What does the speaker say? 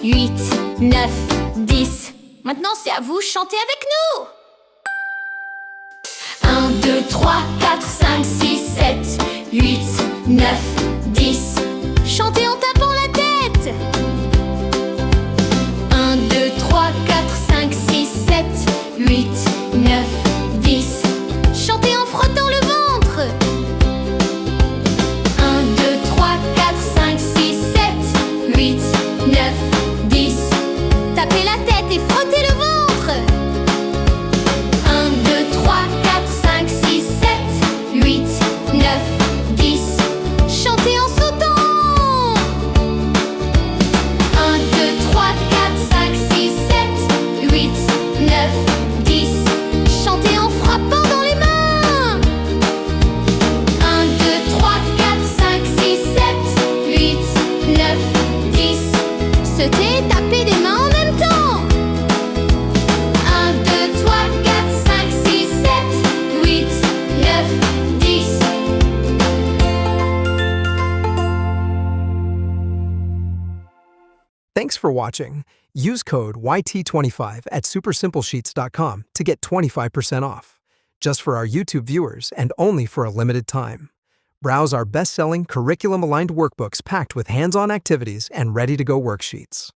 8, 9, 10. Maintenant, c'est à vous, chantez avec nous. 1, 2, 3, 4, 5, 6, 7, 8, 9, 10. Chantez en tapant la tête. 1, 2, 3, 4, 5, 6, 7, 8, 9, 10. Chantez en frottant le ventre. 1, 2, 3, 4, 5, 6, 7, 8, 9, 10. Tapez la tête et frottez le ventre. 1, 2, 3, 4, 5, 6, 7, 8, 9, 10. Chantez en sautant. 1, 2, 3, 4, 5, 6, 7, 8, 9, 10. Chantez en frappant dans les mains. 1, 2, 3, 4, 5, 6, 7, 8, 9, 10. Sautez et tapez des mains en même temps. 1, 2, 3, 4, 5, 6, 7, 8, 9, 10. Thanks for watching. Use code YT25 at supersimplesheets.com to get 25% off. Just for our YouTube viewers and only for a limited time. Browse our best-selling curriculum-aligned workbooks packed with hands-on activities and ready-to-go worksheets.